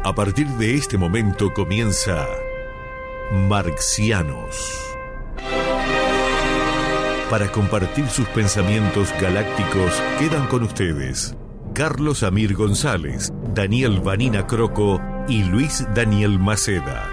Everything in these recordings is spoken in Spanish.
A partir de este momento comienza Marxianos. Para compartir sus pensamientos galácticos quedan con ustedes Carlos Amir González, Daniel Vanina Croco y Luis Daniel Maceda.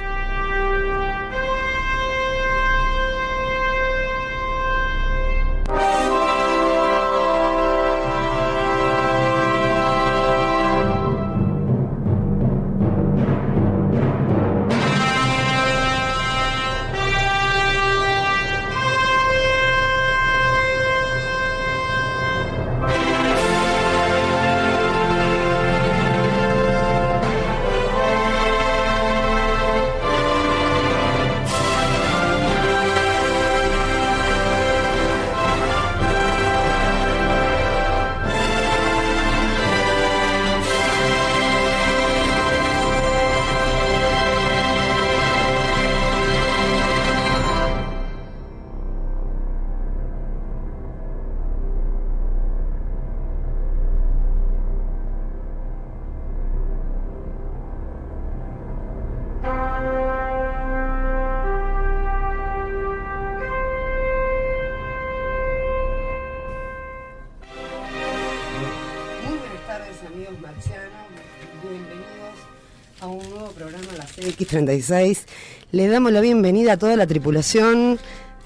X36. Le damos la bienvenida a toda la tripulación,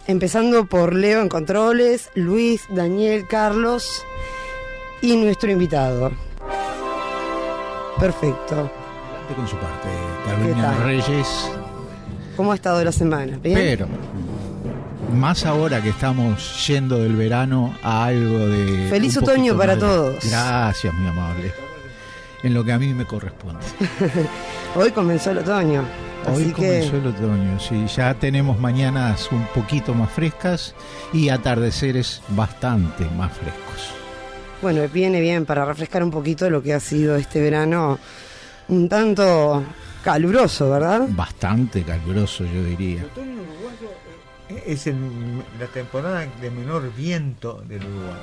empezando por Leo en controles, Luis, Daniel, Carlos y nuestro invitado. Perfecto. Adelante con su parte, Carolina Reyes. ¿Cómo ha estado la semana? ¿Bien? Pero, más ahora que estamos yendo del verano a algo de... Feliz otoño para todos. Gracias, muy amable. En lo que a mí me corresponde. Hoy comenzó el otoño. Hoy comenzó el otoño, sí. Ya tenemos mañanas un poquito más frescas y atardeceres bastante más frescos. Bueno, viene bien para refrescar un poquito lo que ha sido este verano un tanto caluroso, ¿verdad? Bastante caluroso, yo diría. El otoño uruguayo es la temporada de menor viento del Uruguay.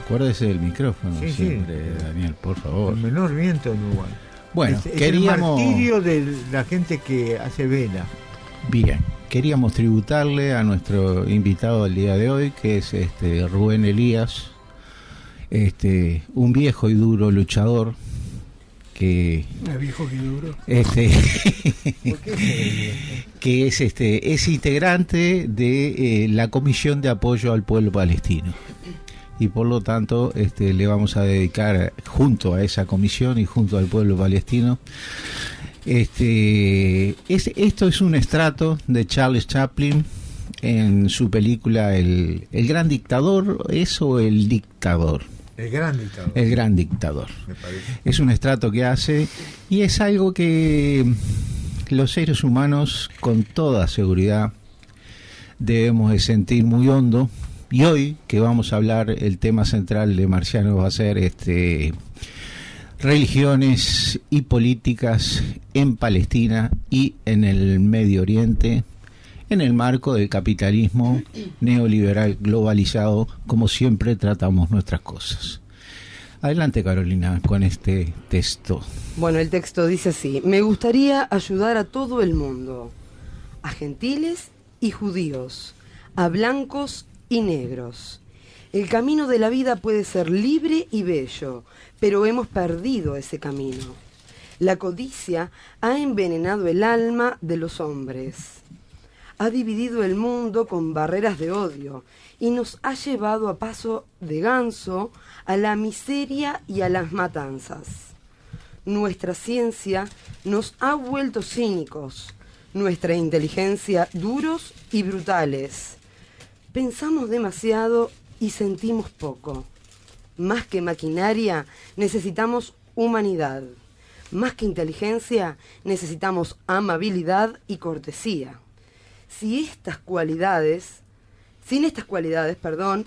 Acuérdese del micrófono siempre, sí. Daniel, por favor. El menor viento del Uruguay. Bueno, es queríamos... el martirio de la gente que hace vela. Bien, queríamos tributarle a nuestro invitado del día de hoy, que es Rubén Elías, un viejo y duro luchador que... ¿Viejo y duro? que es integrante de la Comisión de Apoyo al Pueblo Palestino. Y por lo tanto le vamos a dedicar junto a esa comisión y junto al pueblo palestino. Esto es un extracto de Charles Chaplin en su película El Gran Dictador, ¿eso el dictador? El Gran Dictador. El Gran Dictador. Me parece. Es un extracto que hace y es algo que los seres humanos con toda seguridad debemos de sentir muy hondo. Y hoy que vamos a hablar, el tema central de Marxianos va a ser religiones y políticas en Palestina y en el Medio Oriente, en el marco del capitalismo neoliberal globalizado, como siempre tratamos nuestras cosas. Adelante, Carolina, con este texto. Bueno, el texto dice así: me gustaría ayudar a todo el mundo, a gentiles y judíos, a blancos y negros. El camino de la vida puede ser libre y bello, pero hemos perdido ese camino. La codicia ha envenenado el alma de los hombres. Ha dividido el mundo con barreras de odio y nos ha llevado a paso de ganso a la miseria y a las matanzas. Nuestra ciencia nos ha vuelto cínicos, nuestra inteligencia duros y brutales. Pensamos demasiado y sentimos poco. Más que maquinaria, necesitamos humanidad. Más que inteligencia, necesitamos amabilidad y cortesía. Sin estas cualidades,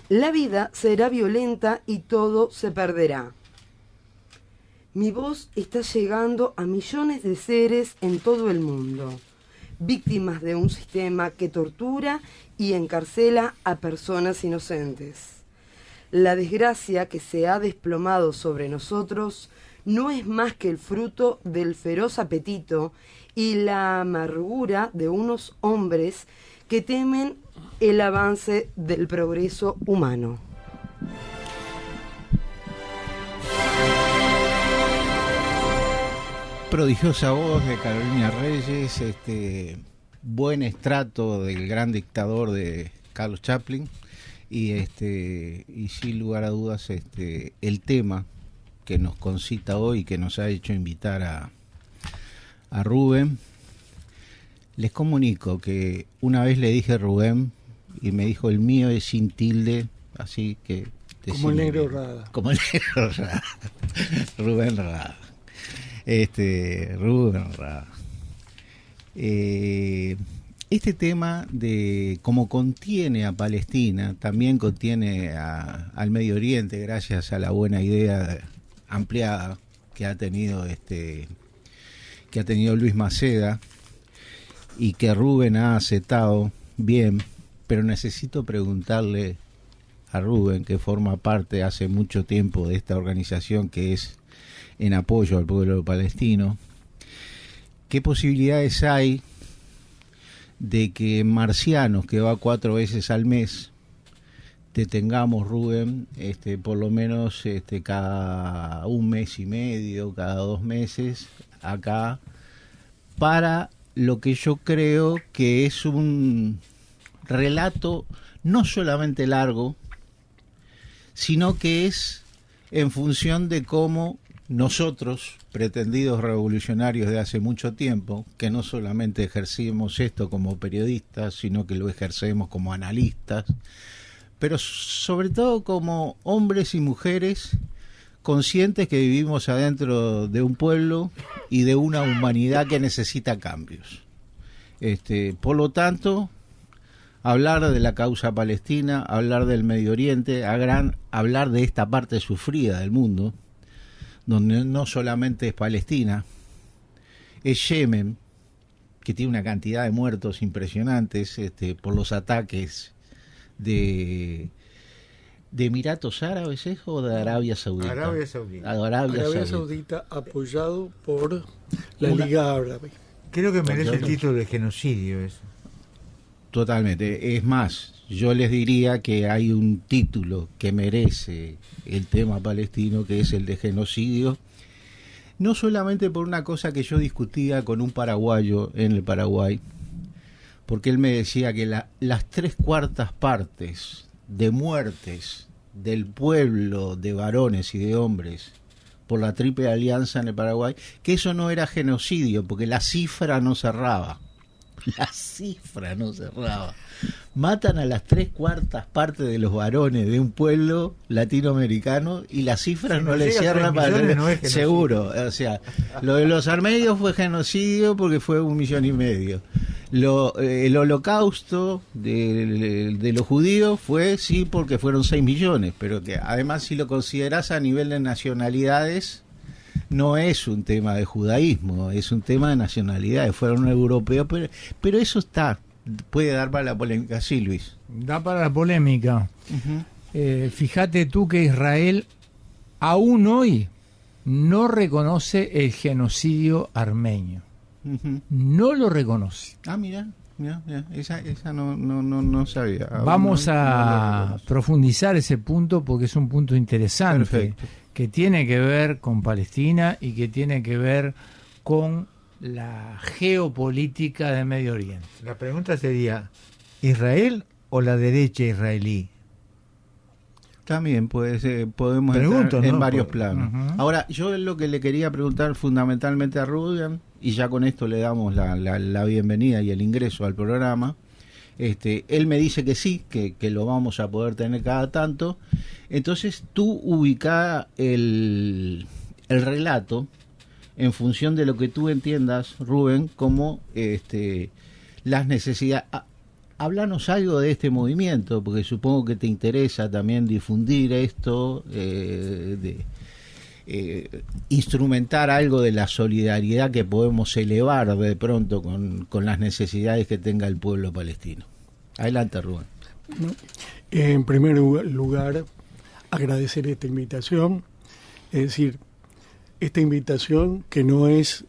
la vida será violenta y todo se perderá. Mi voz está llegando a millones de seres en todo el mundo, víctimas de un sistema que tortura y encarcela a personas inocentes. La desgracia que se ha desplomado sobre nosotros no es más que el fruto del feroz apetito y la amargura de unos hombres que temen el avance del progreso humano. Prodigiosa voz de Carolina Reyes, buen estrato del gran dictador de Carlos Chaplin y sin lugar a dudas el tema que nos concita hoy, que nos ha hecho invitar a Rubén. Les comunico que una vez le dije a Rubén y me dijo el mío es sin tilde, así que como el negro Rada. Como el negro Rada. Rubén Rada. Rubén Rada. Este tema de cómo contiene a Palestina, también contiene al Medio Oriente, gracias a la buena idea ampliada que ha tenido Luis Maceda y que Rubén ha aceptado bien, pero necesito preguntarle a Rubén, que forma parte hace mucho tiempo de esta organización que es en apoyo al pueblo palestino, ¿qué posibilidades hay de que Marcianos, que va 4 veces al mes, te tengamos, Rubén, por lo menos cada 1 mes y medio, cada 2 meses, acá, para lo que yo creo que es un relato no solamente largo, sino que es en función de cómo nosotros, pretendidos revolucionarios de hace mucho tiempo, que no solamente ejercimos esto como periodistas, sino que lo ejercemos como analistas, pero sobre todo como hombres y mujeres conscientes que vivimos adentro de un pueblo y de una humanidad que necesita cambios. Por lo tanto, hablar de la causa palestina, hablar del Medio Oriente, hablar de esta parte sufrida del mundo, donde no solamente es Palestina, es Yemen, que tiene una cantidad de muertos impresionantes por los ataques de Emiratos Árabes, ¿es? ¿O de Arabia Saudita? Arabia Saudita. Arabia Saudita apoyado por la Liga Árabe. Creo que merece el título de genocidio eso. Totalmente. Es más, yo les diría que hay un título que merece el tema palestino, que es el de genocidio, no solamente por una cosa que yo discutía con un paraguayo en el Paraguay, porque él me decía que las 3/4 partes de muertes del pueblo de varones y de hombres por la Triple Alianza en el Paraguay, que eso no era genocidio, porque la cifra no cerraba. La cifra no cerraba. Matan a las 3/4 partes de los varones de un pueblo latinoamericano y la cifra no le cierra para el seguro. O sea, lo de los armenios fue genocidio porque fue 1,5 millones. El holocausto de los judíos fue sí porque fueron 6 millones, pero que además si lo consideras a nivel de nacionalidades no es un tema de judaísmo, es un tema de nacionalidades, fueron europeos, pero eso puede dar para la polémica, sí, Luis. Da para la polémica. Uh-huh. Fíjate tú que Israel aún hoy no reconoce el genocidio armenio. Uh-huh. No lo reconoce. Ah, mira, esa no sabía. Vamos a profundizar ese punto porque es un punto interesante. Perfecto. Que tiene que ver con Palestina y que tiene que ver con la geopolítica de Medio Oriente. La pregunta sería, ¿Israel o la derecha israelí? También podemos entrar en varios planos. Uh-huh. Ahora, yo lo que le quería preguntar fundamentalmente a Rubén, y ya con esto le damos la bienvenida y el ingreso al programa, él me dice que sí, que lo vamos a poder tener cada tanto. Entonces tú ubicás el relato en función de lo que tú entiendas, Rubén, como las necesidades. Háblanos algo de este movimiento, porque supongo que te interesa también difundir esto, instrumentar algo de la solidaridad que podemos elevar de pronto con las necesidades que tenga el pueblo palestino. Adelante, Rubén. En primer lugar, agradecer esta invitación, es decir, esta invitación que no es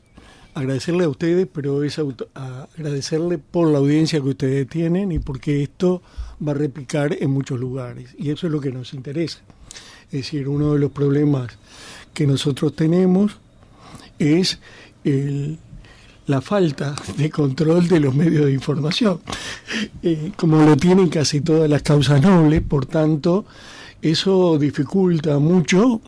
agradecerle a ustedes, pero es agradecerle por la audiencia que ustedes tienen y porque esto va a replicar en muchos lugares, y eso es lo que nos interesa. Es decir, uno de los problemas que nosotros tenemos es la falta de control de los medios de información, como lo tienen casi todas las causas nobles. Por tanto, eso dificulta mucho,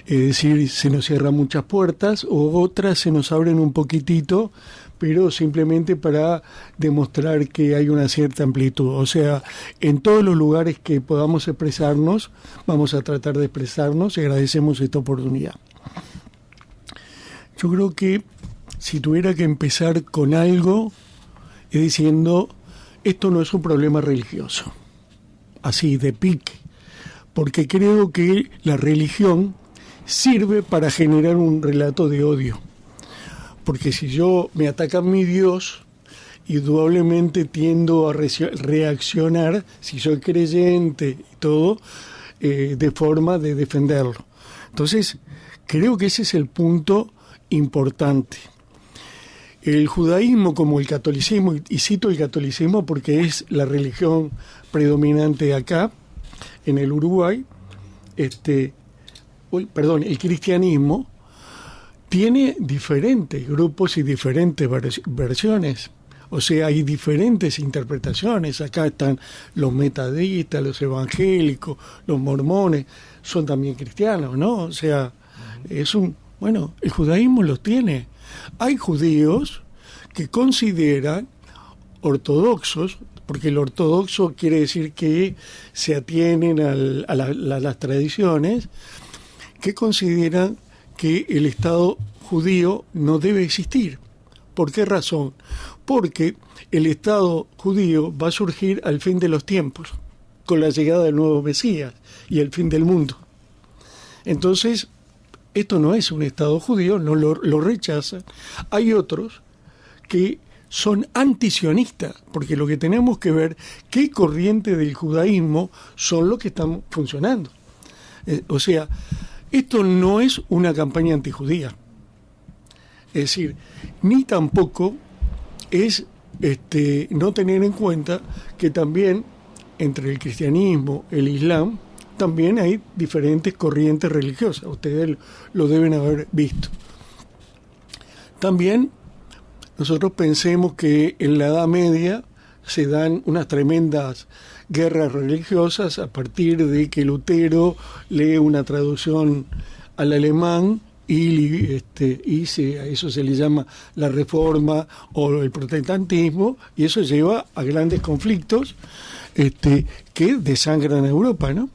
es decir, se nos cierran muchas puertas o otras se nos abren un poquitito, pero simplemente para demostrar que hay una cierta amplitud. O sea, en todos los lugares que podamos expresarnos, vamos a tratar de expresarnos y agradecemos esta oportunidad. Yo creo que si tuviera que empezar con algo, es diciendo, esto no es un problema religioso, así de pique, porque creo que la religión sirve para generar un relato de odio. Porque si yo me atacan mi Dios, indudablemente tiendo a reaccionar, si soy creyente y todo, de forma de defenderlo. Entonces, creo que ese es el punto importante. El judaísmo como el catolicismo, y cito el catolicismo porque es la religión predominante acá, en el Uruguay, el cristianismo tiene diferentes grupos y diferentes versiones. O sea, hay diferentes interpretaciones. Acá están los metodistas, los evangélicos, los mormones, son también cristianos, ¿no? O sea, el judaísmo los tiene. Hay judíos que consideran ortodoxos, porque el ortodoxo quiere decir que se atienen a las tradiciones, que consideran que el Estado judío no debe existir. ¿Por qué razón? Porque el Estado judío va a surgir al fin de los tiempos, con la llegada del nuevo Mesías y el fin del mundo. Entonces, esto no es un Estado judío, no lo rechazan. Hay otros que son antisionistas, porque lo que tenemos que ver, qué corriente del judaísmo son los que están funcionando. O sea, esto no es una campaña antijudía. Es decir, ni tampoco es no tener en cuenta que también entre el cristianismo, el islam, también hay diferentes corrientes religiosas. Ustedes lo deben haber visto. También nosotros pensemos que en la Edad Media se dan unas tremendas guerras religiosas a partir de que Lutero lee una traducción al alemán y a eso se le llama la Reforma o el protestantismo, y eso lleva a grandes conflictos que desangran a Europa, ¿no?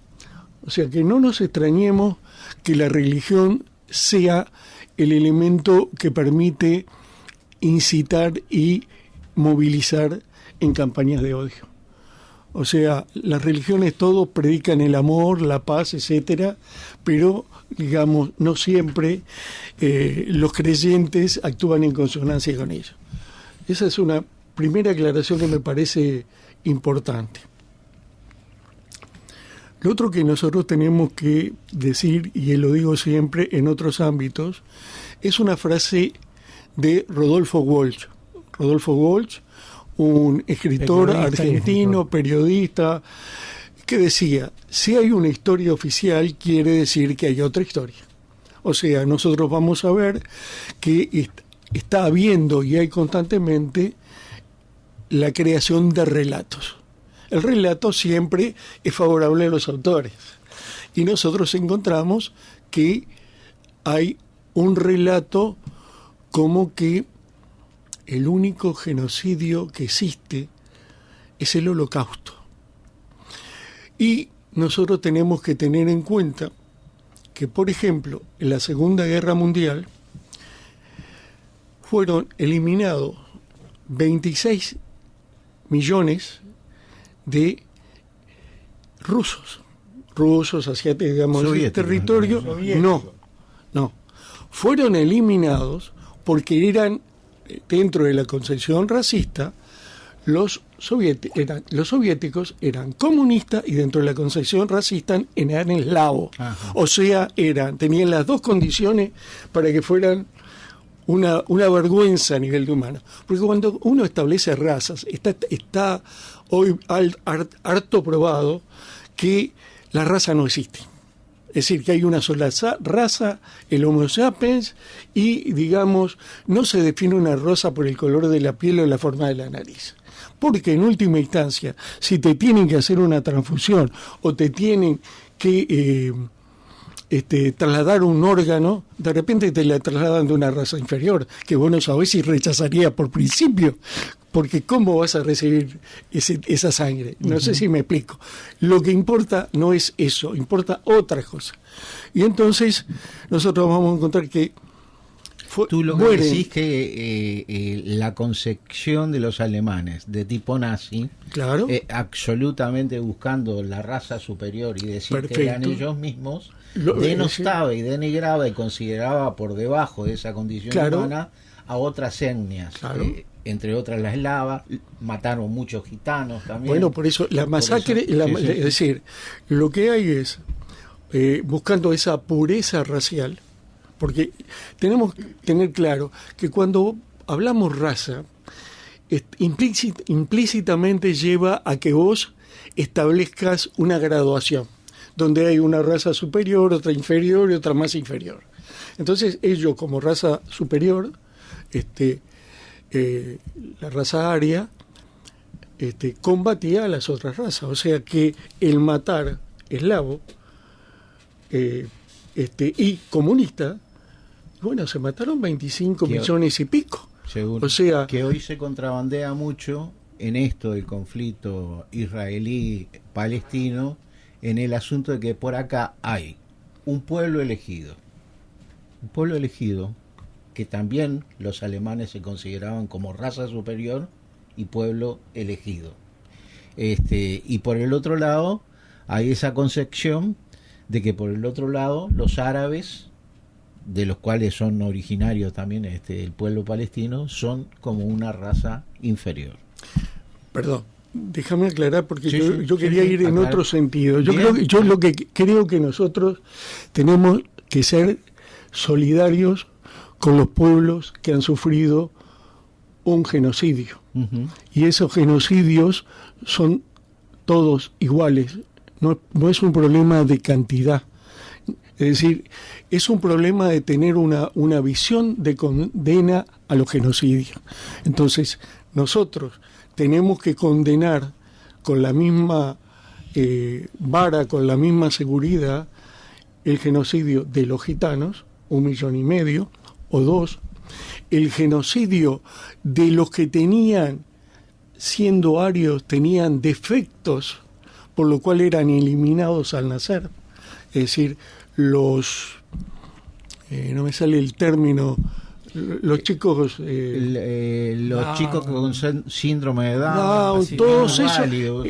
O sea, que no nos extrañemos que la religión sea el elemento que permite incitar y movilizar en campañas de odio. O sea, las religiones todos predican el amor, la paz, etcétera, pero, digamos, no siempre los creyentes actúan en consonancia con ello. Esa es una primera aclaración que me parece importante. Lo otro que nosotros tenemos que decir, y lo digo siempre en otros ámbitos, es una frase de Rodolfo Walsh. Rodolfo Walsh, un escritor argentino, periodista, que decía, si hay una historia oficial, quiere decir que hay otra historia. O sea, nosotros vamos a ver que está habiendo y hay constantemente la creación de relatos. El relato siempre es favorable a los autores. Y nosotros encontramos que hay un relato como que el único genocidio que existe es el Holocausto. Y nosotros tenemos que tener en cuenta que, por ejemplo, en la Segunda Guerra Mundial fueron eliminados 26 millones de rusos, asiáticos, digamos, del territorio. No. Fueron eliminados porque eran, dentro de la concepción racista, los los soviéticos eran comunistas y dentro de la concepción racista eran eslavos. O sea, tenían las dos condiciones para que fueran una vergüenza a nivel de humano. Porque cuando uno establece razas, está hoy harto probado que la raza no existe. Es decir, que hay una sola raza, el Homo sapiens, y, digamos, no se define una raza por el color de la piel o la forma de la nariz. Porque en última instancia, si te tienen que hacer una transfusión o te tienen que trasladar un órgano, de repente te la trasladan de una raza inferior, que vos no sabés si rechazaría por principio, porque ¿cómo vas a recibir esa sangre? No sé si me explico. Lo que importa no es eso, importa otra cosa. Y entonces nosotros vamos a encontrar que tú lo que decís que la concepción de los alemanes de tipo nazi, claro, absolutamente buscando la raza superior y decir que eran ellos mismos, denostaba y denigraba y consideraba por debajo de esa condición humana a otras etnias, entre otras la eslava, mataron muchos gitanos también. Bueno, por eso la masacre, es decir, lo que hay es, buscando esa pureza racial, porque tenemos que tener claro que cuando hablamos raza, implícitamente lleva a que vos establezcas una graduación, donde hay una raza superior, otra inferior y otra más inferior. Entonces ellos como raza superior, la raza aria, combatía a las otras razas. O sea que el matar eslavo y comunista, bueno, se mataron 25 millones y pico. Seguro. O sea, que hoy se contrabandea mucho en esto del conflicto israelí-palestino, en el asunto de que por acá hay un pueblo elegido que también los alemanes se consideraban como raza superior y pueblo elegido. Y por el otro lado hay esa concepción de que por el otro lado los árabes, de los cuales son originarios también el pueblo palestino, son como una raza inferior. Perdón, déjame aclarar porque yo quería ir en otro sentido. Yo lo que creo que nosotros tenemos que ser solidarios con los pueblos que han sufrido un genocidio. Y esos genocidios son todos iguales. No es un problema de cantidad. Es decir, es un problema de tener una visión de condena a los genocidios. Entonces, nosotros tenemos que condenar con la misma vara, con la misma seguridad, el genocidio de los gitanos, 1,5 millones o 2, el genocidio de los que tenían, siendo arios, tenían defectos, por lo cual eran eliminados al nacer. Es decir, no me sale el término, los chicos chicos con síndrome de Down, todos esos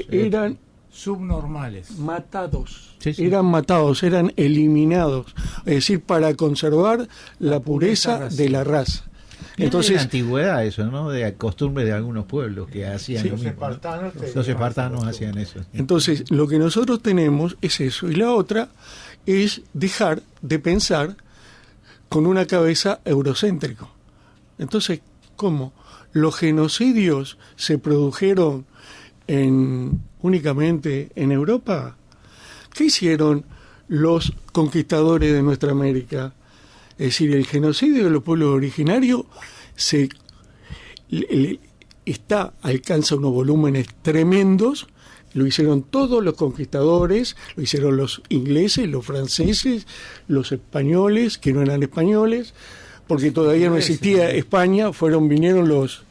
eran subnormales, matados, eran matados, eran eliminados, es decir, para conservar la pureza de la raza. Entonces, en la antigüedad eso, ¿no? De costumbre de algunos pueblos que hacían lo mismo. Los espartanos hacían eso. Entonces, lo que nosotros tenemos es eso, y la otra es dejar de pensar con una cabeza eurocéntrica. Entonces, ¿cómo? ¿Los genocidios se produjeron únicamente en Europa? ¿Qué hicieron los conquistadores de nuestra América? Es decir, el genocidio de los pueblos originarios alcanza unos volúmenes tremendos. Lo hicieron todos los conquistadores, lo hicieron los ingleses, los franceses, los españoles, que no eran españoles, porque todavía no existía España, vinieron los...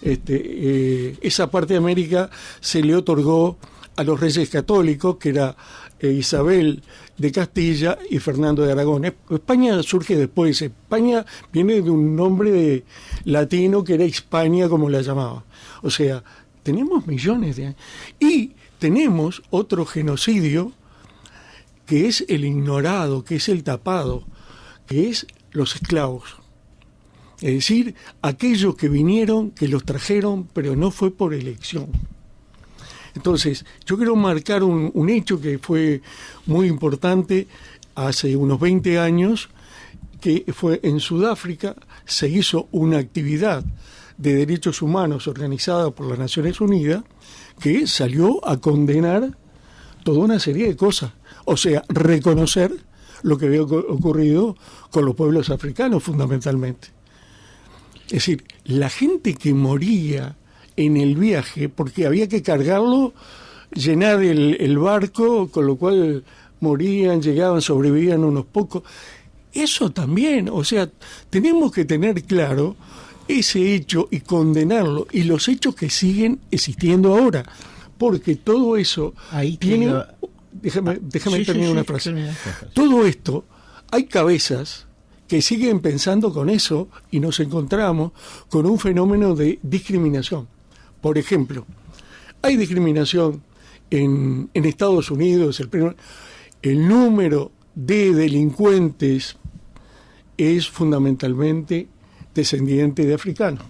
esa parte de América se le otorgó a los reyes católicos, que era Isabel de Castilla y Fernando de Aragón. España surge después. España viene de un nombre latino que era Hispania, como la llamaba. O sea, tenemos millones de años. Y tenemos otro genocidio que es el ignorado, que es el tapado, que es los esclavos. Es decir, aquellos que vinieron, que los trajeron, pero no fue por elección. Entonces, yo quiero marcar un hecho que fue muy importante hace unos 20 años, que fue en Sudáfrica. Se hizo una actividad de derechos humanos organizada por las Naciones Unidas que salió a condenar toda una serie de cosas. O sea, reconocer lo que había ocurrido con los pueblos africanos fundamentalmente. Es decir, la gente que moría en el viaje, porque había que cargarlo, llenar el barco, con lo cual morían, llegaban, sobrevivían unos pocos. Eso también, o sea, tenemos que tener claro ese hecho y condenarlo, y los hechos que siguen existiendo ahora, porque todo eso ahí tiene... Déjame terminar una frase. Todo esto, hay cabezas que siguen pensando con eso y nos encontramos con un fenómeno de discriminación. Por ejemplo, hay discriminación en Estados Unidos. El número de delincuentes es fundamentalmente descendiente de africanos,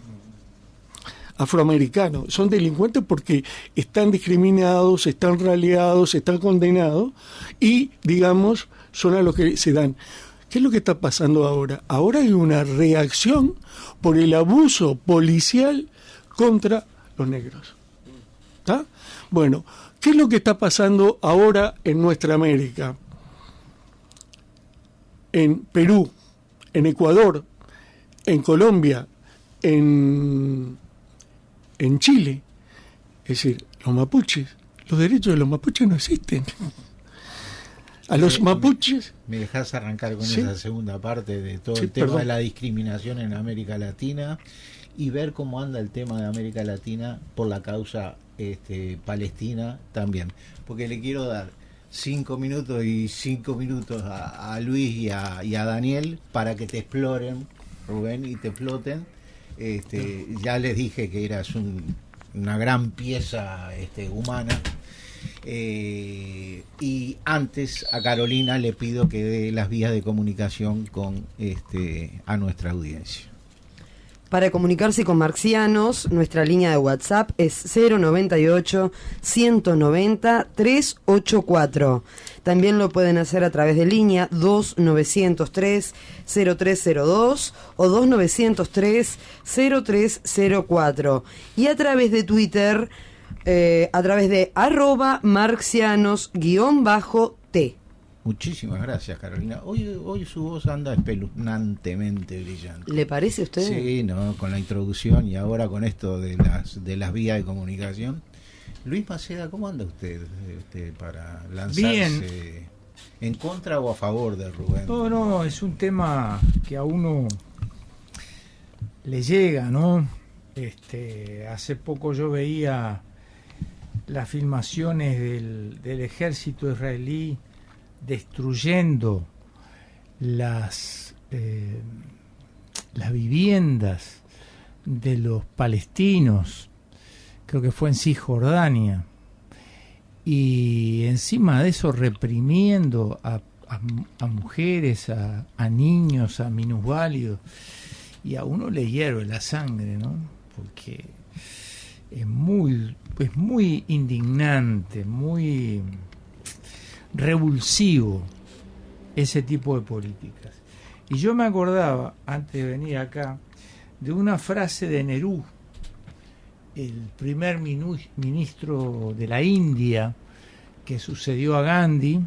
afroamericanos. Son delincuentes porque están discriminados, están raleados, están condenados y, digamos, son a los que se dan. ¿Qué es lo que está pasando ahora? Ahora hay una reacción por el abuso policial contra los negros. ¿Está? Bueno, ¿qué es lo que está pasando ahora en nuestra América? En Perú, en Ecuador, en Colombia, en Chile. Es decir, los mapuches, los derechos de los mapuches no existen. A los mapuches... ¿Me dejás arrancar con sí, esa segunda parte de todo el tema perdón, de la discriminación en América Latina y ver cómo anda el tema de América Latina por la causa palestina también? Porque le quiero dar 5 minutos y 5 minutos a Luis y a Daniel para que te exploren, Rubén, y te exploten. Ya les dije que eras una gran pieza humana. Y antes a Carolina le pido que dé las vías de comunicación con a nuestra audiencia. Para comunicarse con Marxianos, nuestra línea de WhatsApp es 098-190-384. También lo pueden hacer a través de línea 2903-0302 o 2903-0304. Y a través de Twitter, a través de @marxianos_t. Muchísimas gracias, Carolina. Hoy su voz anda espeluznantemente brillante. ¿Le parece a usted? Sí, no, con la introducción y ahora con esto de las vías de comunicación. Luis Maceda, ¿cómo anda usted para lanzarse bien en contra o a favor de Rubén? No, es un tema que a uno le llega, ¿no? Hace poco yo veía las filmaciones del ejército israelí destruyendo las viviendas de los palestinos, creo que fue en Cisjordania, y encima de eso reprimiendo a mujeres, a niños, a minusválidos, y a uno le hierve la sangre, ¿no? Porque es muy indignante, muy revulsivo ese tipo de políticas. Y yo me acordaba, antes de venir acá, de una frase de Nehru, el primer ministro de la India, que sucedió a Gandhi,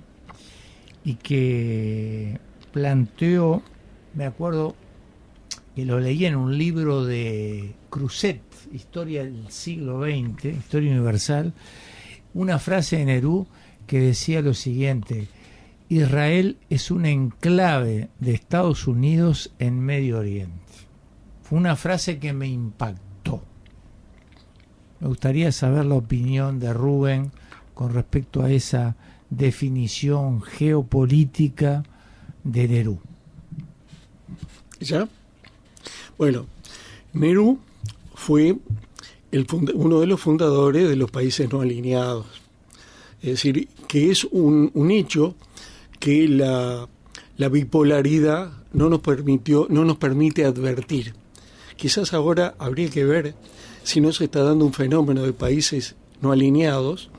y que planteó, me acuerdo que lo leí en un libro de Cruzet, Historia del siglo XX, Historia Universal, una frase de Nehru que decía lo siguiente: Israel es un enclave de Estados Unidos en Medio Oriente. Fue una frase que me impactó. Me gustaría saber la opinión de Rubén con respecto a esa definición geopolítica de Nehru. ¿Ya? Bueno, Nehru fue uno de los fundadores de los países no alineados. Es decir, que es un hecho que la bipolaridad no nos permite advertir. Quizás ahora habría que ver si no se está dando un fenómeno de países no alineados,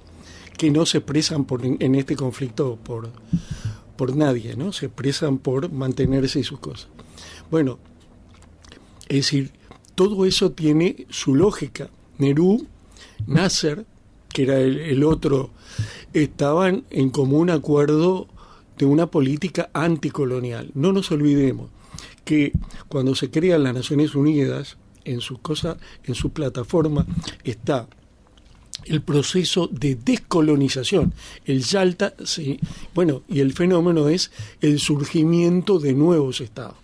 que no se expresan en este conflicto por nadie, ¿no? Se expresan por mantenerse y sus cosas. Bueno, es decir, todo eso tiene su lógica. Nehru, Nasser, que era el otro, estaban en común acuerdo de una política anticolonial. No nos olvidemos que cuando se crean las Naciones Unidas, en su plataforma está el proceso de descolonización, el Yalta, sí, bueno, y el fenómeno es el surgimiento de nuevos estados.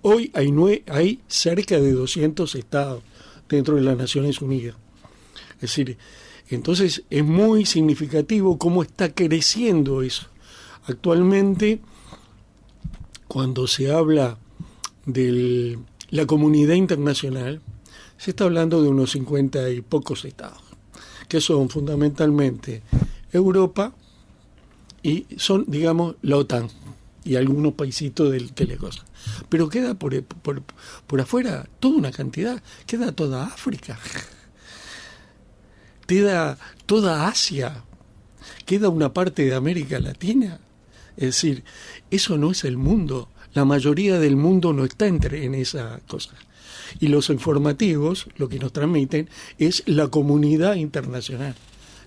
Hoy hay cerca de 200 estados dentro de las Naciones Unidas. Es decir, entonces es muy significativo cómo está creciendo eso. Actualmente, cuando se habla de la comunidad internacional, se está hablando de unos 50 y pocos estados, que son fundamentalmente Europa y son, digamos, la OTAN y algunos paisitos de la cosa. Pero queda por afuera toda una cantidad, queda toda África, queda toda Asia, queda una parte de América Latina. Es decir, eso no es el mundo. La mayoría del mundo no está en esa cosa. Y los informativos, lo que nos transmiten, es la comunidad internacional.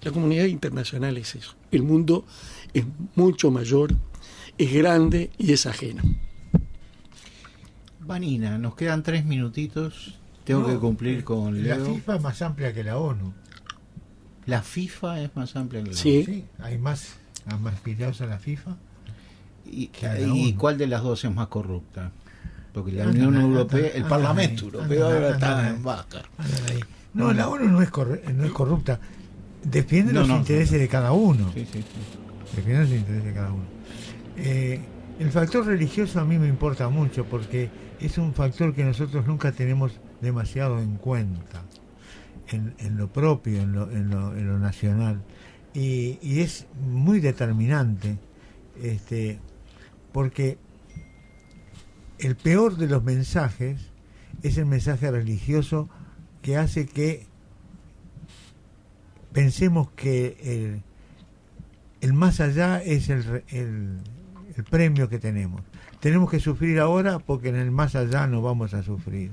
La comunidad internacional es eso. El mundo es mucho mayor, es grande y es ajeno. Vanina, nos quedan 3 minutitos. Tengo que cumplir con Leo. La FIFA es más amplia que la ONU. ¿La FIFA es más amplia que la ONU? Sí, hay más afiliados a la FIFA. ¿Y cuál de las dos es más corrupta? Porque la Unión Europea, el Parlamento Europeo ahora está en vaca. No, la ONU no es corrupta. Defiende los intereses de cada uno. Sí. Defiende los intereses de cada uno. El factor religioso a mí me importa mucho porque es un factor que nosotros nunca tenemos demasiado en cuenta en lo propio, en lo nacional. Y es muy determinante, porque el peor de los mensajes es el mensaje religioso que hace que pensemos que el más allá es el premio que tenemos. Tenemos que sufrir ahora porque en el más allá no vamos a sufrir.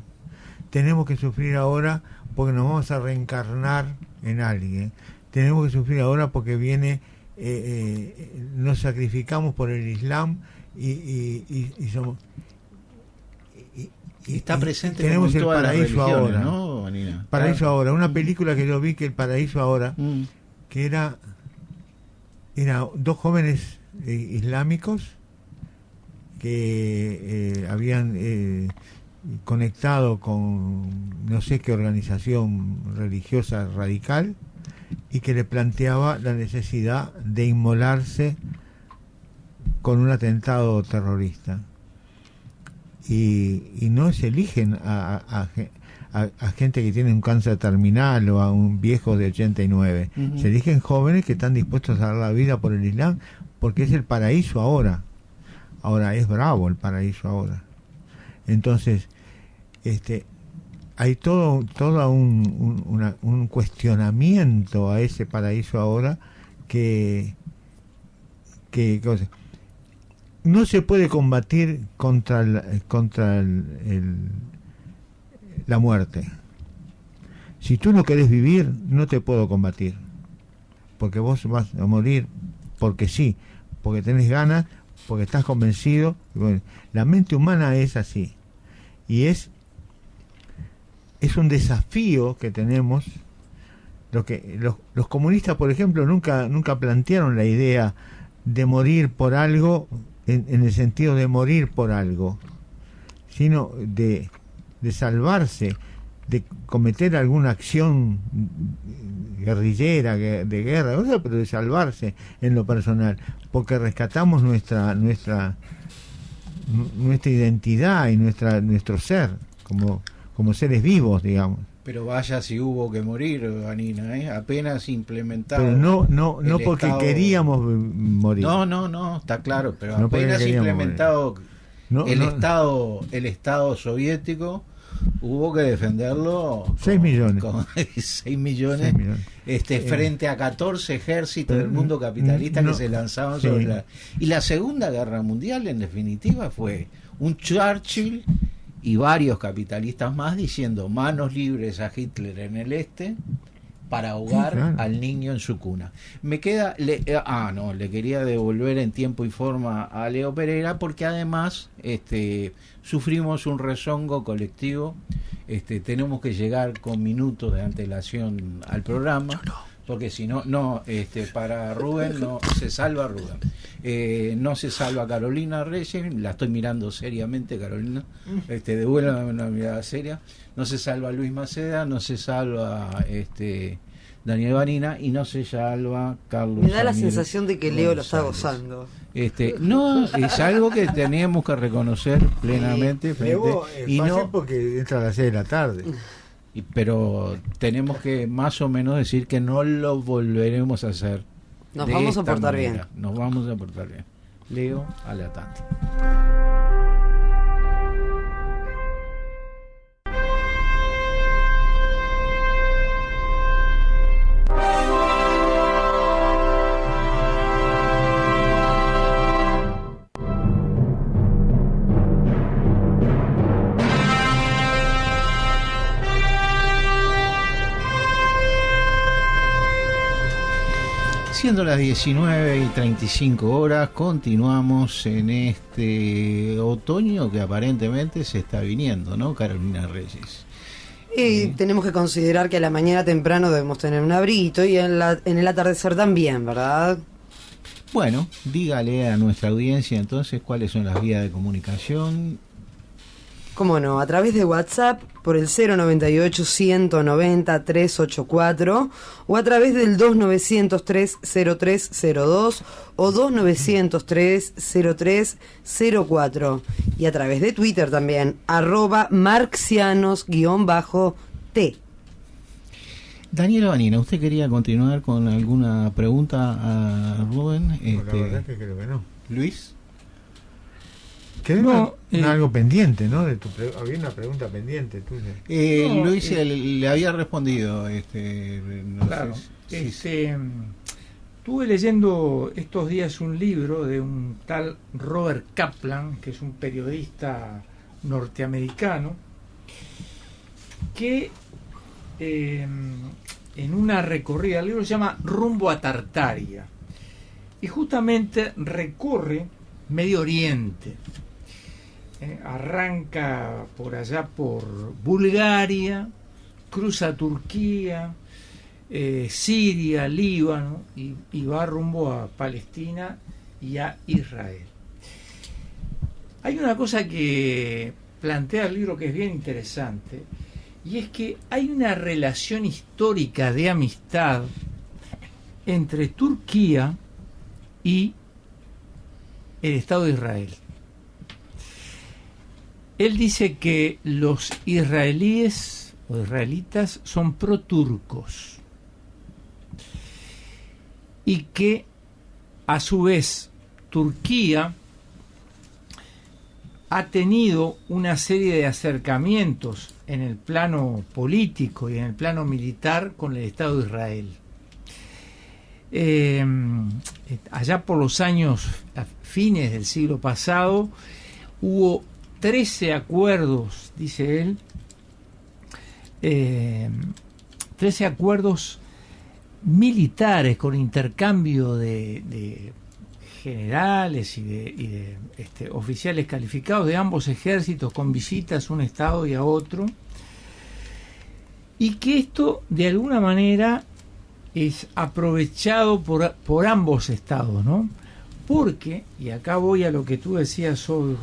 Tenemos que sufrir ahora porque nos vamos a reencarnar en alguien. Tenemos que sufrir ahora porque nos sacrificamos por el Islam y somos... Y está presente tenemos el paraíso ahora, ¿no, Vanina? Paraíso ahora, una película que yo vi, que el paraíso ahora, que era 2 jóvenes islámicos que habían conectado con no sé qué organización religiosa radical y que le planteaba la necesidad de inmolarse con un atentado terrorista. Y no se eligen a gente que tiene un cáncer terminal o a un viejo de 89. Se eligen jóvenes que están dispuestos a dar la vida por el Islam, porque es el paraíso ahora. Ahora es bravo el paraíso ahora. Entonces, hay todo un cuestionamiento a ese paraíso ahora que no se puede combatir contra la muerte. Si tú no querés vivir, no te puedo combatir, porque vos vas a morir porque sí, porque tenés ganas, porque estás convencido. Bueno, la mente humana es así y es un desafío que tenemos. Los comunistas, por ejemplo, nunca plantearon la idea de morir por algo en el sentido de morir por algo, sino de salvarse, de cometer alguna acción guerrillera, de guerra, pero de salvarse en lo personal, porque rescatamos nuestra identidad y nuestro ser como seres vivos, digamos. Pero vaya si hubo que morir, Vanina, apenas implementado. Pero no porque Estado... queríamos morir. No, está claro, pero no apenas implementado el el Estado soviético, hubo que defenderlo 6 millones. Con 6 millones, frente a 14 ejércitos del mundo capitalista que se lanzaban sobre la... Y la Segunda Guerra Mundial, en definitiva, fue un Churchill y varios capitalistas más diciendo manos libres a Hitler en el este para ahogar al niño en su cuna. Me queda... le quería devolver en tiempo y forma a Leo Pereira, porque además sufrimos un rezongo colectivo. Tenemos que llegar con minutos de antelación al programa, porque si no, para Rubén no se salva Rubén. No se salva Carolina Reyes, la estoy mirando seriamente, Carolina, devuélvame una mirada seria. No se salva Luis Maceda, no se salva Daniel Vanina y no se salva Carlos. Me da la sensación de que Leo lo está gozando. No, es algo que teníamos que reconocer plenamente. Y no porque entra a las 6 de la tarde. Pero tenemos que más o menos decir que no lo volveremos a hacer. Nos vamos a portar bien. Nos vamos a portar bien. Leo, alatante. Siendo las 19:35, continuamos en este otoño que aparentemente se está viniendo, ¿no, Carolina Reyes? Y tenemos que considerar que a la mañana temprano debemos tener un abriguito y en el atardecer también, ¿verdad? Bueno, dígale a nuestra audiencia entonces cuáles son las vías de comunicación. Cómo no, a través de WhatsApp por el 098-190-384 o a través del 2903-0302 o 2903-0304 y a través de Twitter también, @marxianos_t. Daniel Vanina, ¿usted quería continuar con alguna pregunta a Rubén? La verdad es que creo que no. Luis. Quedó algo pendiente, ¿no? Había una pregunta pendiente tuya. Luis le había respondido. Claro. Estuve leyendo estos días un libro de un tal Robert Kaplan, que es un periodista norteamericano, que en una recorrida, el libro se llama Rumbo a Tartaria, y justamente recorre Medio Oriente. Arranca por allá por Bulgaria, cruza Turquía, Siria, Líbano y va rumbo a Palestina y a Israel. Hay una cosa que plantea el libro que es bien interesante, y es que hay una relación histórica de amistad entre Turquía y el Estado de Israel. Él dice que los israelíes o israelitas son pro-turcos y que a su vez Turquía ha tenido una serie de acercamientos en el plano político y en el plano militar con el Estado de Israel. Allá por los años, a fines del siglo pasado, hubo 13 acuerdos, dice él, 13 acuerdos militares con intercambio de generales y de oficiales calificados de ambos ejércitos, con visitas a un estado y a otro, y que esto de alguna manera es aprovechado por ambos estados, ¿no? Porque, y acá voy a lo que tú decías sobre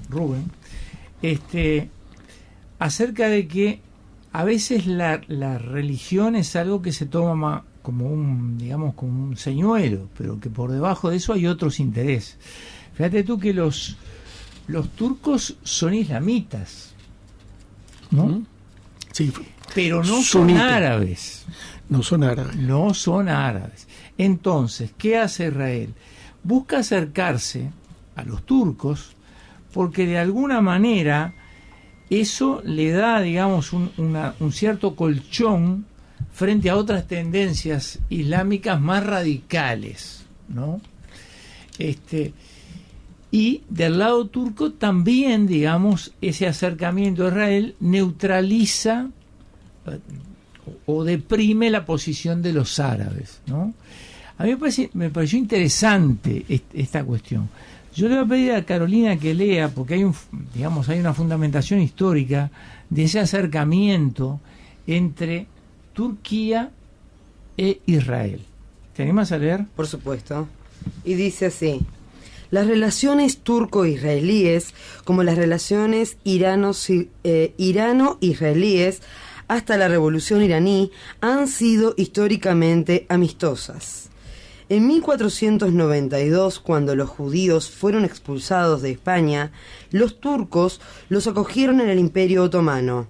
Rubén, acerca de que a veces la religión es algo que se toma como un señuelo, pero que por debajo de eso hay otros intereses. Fíjate tú que los turcos son islamitas, ¿no? Sí, pero no son árabes. No son árabes. No son árabes. Entonces, ¿qué hace Israel? Busca acercarse a los turcos porque de alguna manera eso le da, digamos, un cierto colchón frente a otras tendencias islámicas más radicales, ¿no? Y del lado turco también, digamos, ese acercamiento a Israel neutraliza o deprime la posición de los árabes, ¿no? A mí me pareció interesante esta cuestión. Yo le voy a pedir a Carolina que lea, porque hay una fundamentación histórica de ese acercamiento entre Turquía e Israel. ¿Te animas a leer? Por supuesto. Y dice así: las relaciones turco-israelíes, como las relaciones irano-israelíes hasta la revolución iraní, han sido históricamente amistosas. En 1492, cuando los judíos fueron expulsados de España, los turcos los acogieron en el Imperio Otomano.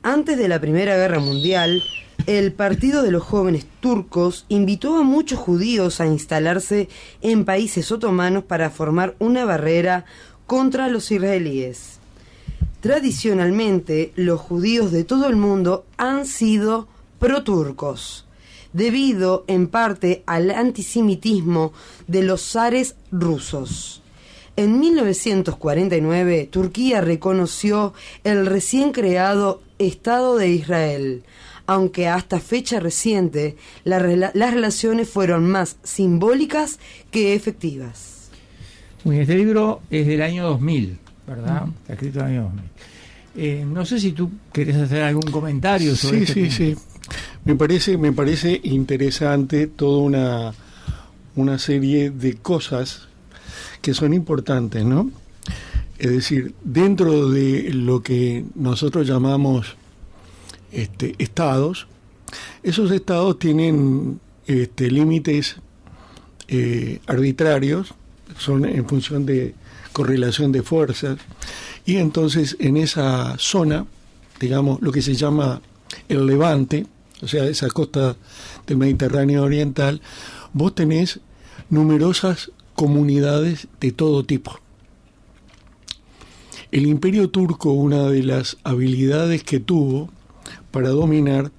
Antes de la Primera Guerra Mundial, el Partido de los Jóvenes Turcos invitó a muchos judíos a instalarse en países otomanos para formar una barrera contra los israelíes. Tradicionalmente, los judíos de todo el mundo han sido proturcos, debido en parte al antisemitismo de los zares rusos. En 1949, Turquía reconoció el recién creado Estado de Israel, aunque hasta fecha reciente las relaciones fueron más simbólicas que efectivas. Este libro es del año 2000, ¿verdad? Está escrito en el año 2000. No sé si tú querés hacer algún comentario sobre Sí. Me parece interesante toda una serie de cosas que son importantes, ¿no? Es decir, dentro de lo que nosotros llamamos estados, esos estados tienen límites arbitrarios, son en función de correlación de fuerzas, y entonces en esa zona, digamos, lo que se llama el Levante, o sea, esa costa del Mediterráneo oriental, vos tenés numerosas comunidades de todo tipo. El Imperio Turco, una de las habilidades que tuvo para dominar,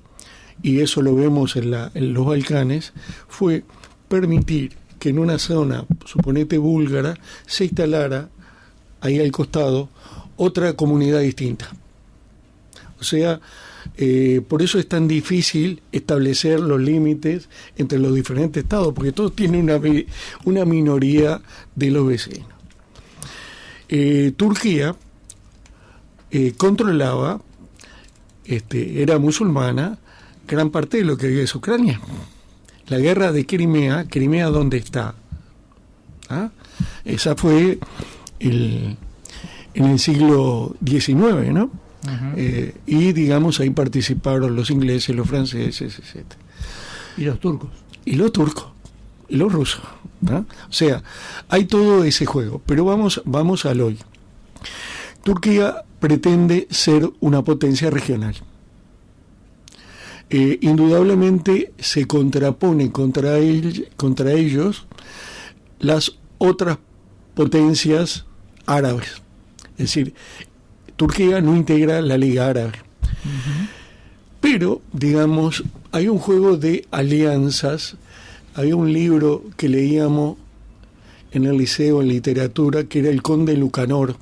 y eso lo vemos en los Balcanes, fue permitir que en una zona, suponete búlgara, se instalara ahí al costado otra comunidad distinta. O sea, por eso es tan difícil establecer los límites entre los diferentes estados, porque todos tienen una minoría de los vecinos. Turquía controlaba, era musulmana, gran parte de lo que hoy es Ucrania. La guerra de Crimea, ¿dónde está? ¿Ah? Esa fue en el siglo XIX, ¿no? Uh-huh. Y digamos ahí participaron los ingleses, los franceses, etc. Y los turcos. Y los rusos, ¿no? O sea, hay todo ese juego. Pero vamos al hoy. Turquía pretende ser una potencia regional. Indudablemente se contrapone contra ellos las otras potencias árabes. Es decir, Turquía no integra la Liga Árabe. Uh-huh. Pero, digamos, hay un juego de alianzas. Había un libro que leíamos en el liceo en literatura que era El Conde Lucanor.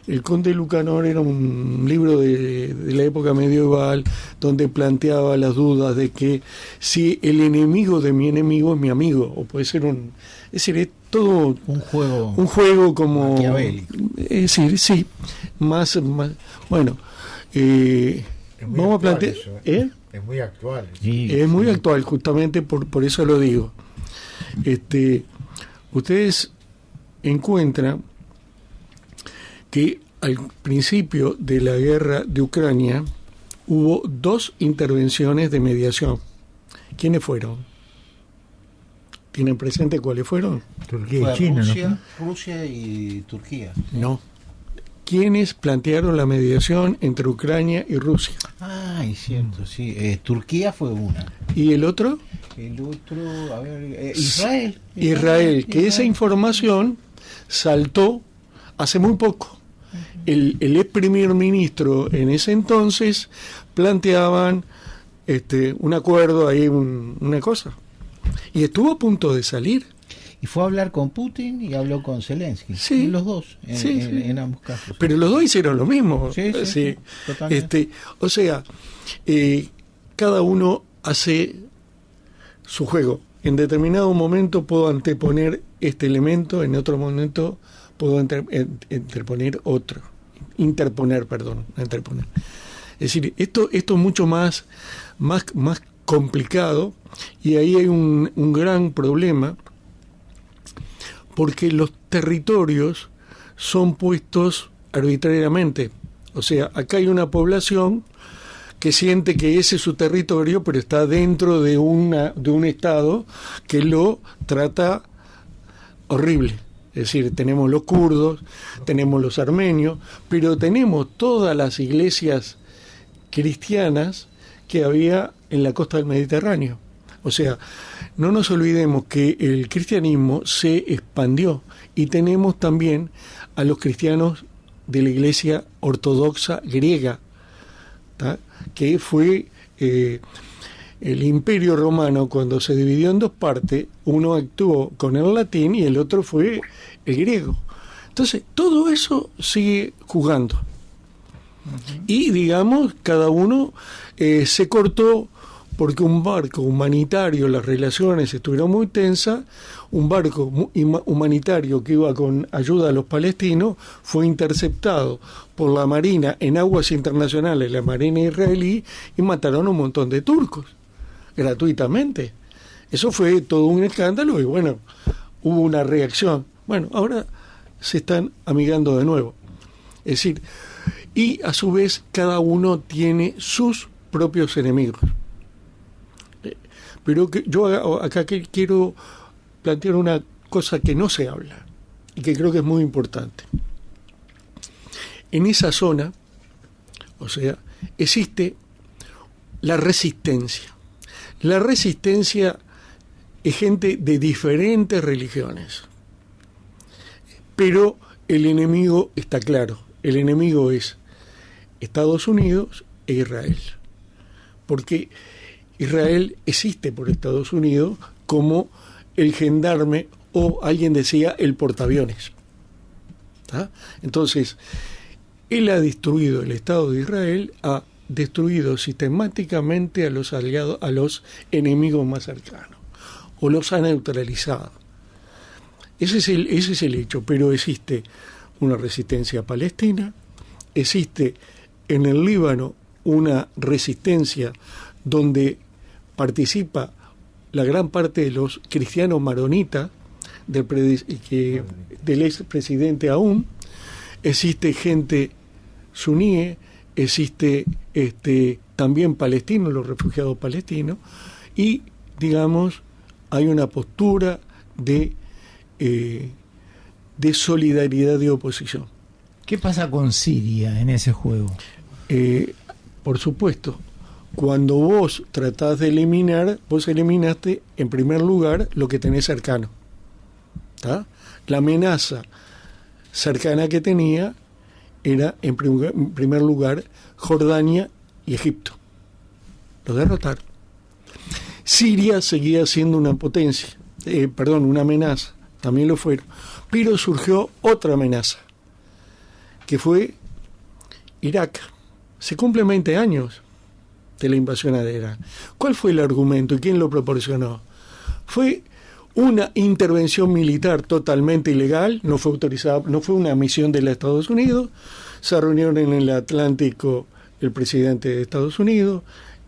El Conde Lucanor era un libro de la época medieval donde planteaba las dudas de que si el enemigo de mi enemigo es mi amigo, o puede ser es decir, es todo un juego como maquiavélico. Es decir, sí, más bueno, vamos a plantear es muy actual. Sí, es muy actual, justamente por eso lo digo. Ustedes encuentran que al principio de la guerra de Ucrania hubo 2 intervenciones de mediación. ¿Quiénes fueron? ¿Tienen presente cuáles fueron? Turquía y China, Rusia y Turquía. No. ¿Quiénes plantearon la mediación entre Ucrania y Rusia? Ah, es cierto, sí. Turquía fue una. ¿Y el otro? El otro, a ver, Israel. Israel, que esa información saltó hace muy poco. el ex primer ministro en ese entonces planteaban un acuerdo ahí, una cosa, y estuvo a punto de salir. Y fue a hablar con Putin y habló con Zelensky. Sí, los dos, en ambos casos. Pero los dos hicieron lo mismo. Sí, totalmente. O sea, cada uno hace su juego. En determinado momento puedo anteponer este elemento, en otro momento puedo interponer. Es decir, esto es mucho más complicado, y ahí hay un gran problema, porque los territorios son puestos arbitrariamente. O sea, acá hay una población que siente que ese es su territorio, pero está dentro de un Estado que lo trata horrible. Es decir, tenemos los kurdos, tenemos los armenios, pero tenemos todas las iglesias cristianas que había en la costa del Mediterráneo. O sea, no nos olvidemos que el cristianismo se expandió, y tenemos también a los cristianos de la iglesia ortodoxa griega, ¿tá? Que fue el Imperio Romano, cuando se dividió en dos partes, uno actuó con el latín y el otro fue el griego. Entonces, todo eso sigue jugando. Uh-huh. Y, digamos, cada uno se cortó porque un barco humanitario, las relaciones estuvieron muy tensas, un barco humanitario que iba con ayuda a los palestinos fue interceptado por la Marina en aguas internacionales, la Marina israelí, y mataron a un montón de turcos, gratuitamente. Eso fue todo un escándalo y bueno, hubo una reacción. Bueno, ahora se están amigando de nuevo. Es decir, y a su vez cada uno tiene sus propios enemigos. Pero yo acá quiero plantear una cosa que no se habla y que creo que es muy importante. En esa zona, o sea, existe la resistencia. La resistencia es gente de diferentes religiones, pero el enemigo está claro. El enemigo es Estados Unidos e Israel, porque Israel existe por Estados Unidos como el gendarme, o alguien decía el portaaviones. ¿Tá? Entonces, él ha destruido, el Estado de Israel ha destruido sistemáticamente a los aliados, a los enemigos más cercanos, o los ha neutralizado. Ese es el hecho, pero existe una resistencia palestina, existe en el Líbano una resistencia donde participa la gran parte de los cristianos maronitas del expresidente Aoun, existe gente suníe, existe también palestinos, los refugiados palestinos, y digamos hay una postura de solidaridad de oposición. ¿Qué pasa con Siria en ese juego? Por supuesto, cuando vos tratás de eliminar, vos eliminaste en primer lugar lo que tenés cercano. ¿Tá? La amenaza cercana que tenía era en primer lugar Jordania y Egipto. Lo derrotaron. Siria seguía siendo una potencia, una amenaza, también lo fueron. Pero surgió otra amenaza, que fue Irak. Se cumplen 20 años de la invasión a Irak. ¿Cuál fue el argumento y quién lo proporcionó? Fue una intervención militar totalmente ilegal, no fue autorizada, no fue una misión de los Estados Unidos. Se reunieron en el Atlántico el presidente de Estados Unidos,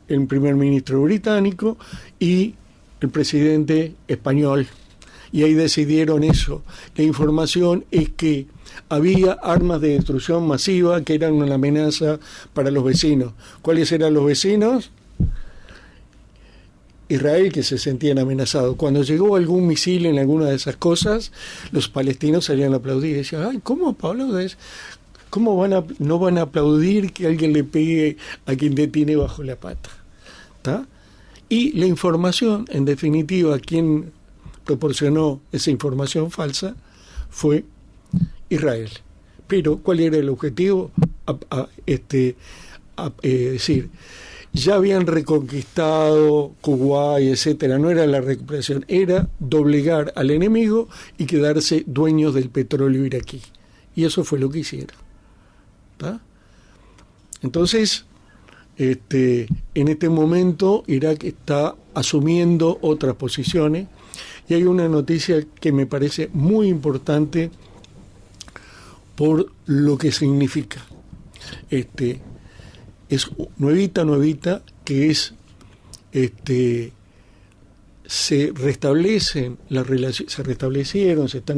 el primer ministro británico y el presidente español. Y ahí decidieron eso. La información es que había armas de destrucción masiva que eran una amenaza para los vecinos. ¿Cuáles eran los vecinos? Israel, que se sentían amenazados. Cuando llegó algún misil en alguna de esas cosas, los palestinos salían a aplaudir. Decían, ay, ¿cómo aplaudes? ¿Cómo no van a aplaudir que alguien le pegue a quien te tiene bajo la pata? ¿Tá? Y la información, en definitiva, quien proporcionó esa información falsa fue Israel. Pero ¿cuál era el objetivo? Decir, ya habían reconquistado Kuwait, etcétera, no era la recuperación, era doblegar al enemigo y quedarse dueños del petróleo iraquí. Y eso fue lo que hicieron. ¿Tá? Entonces, en este momento Irak está asumiendo otras posiciones, y hay una noticia que me parece muy importante por lo que significa. Es nuevita, que es se están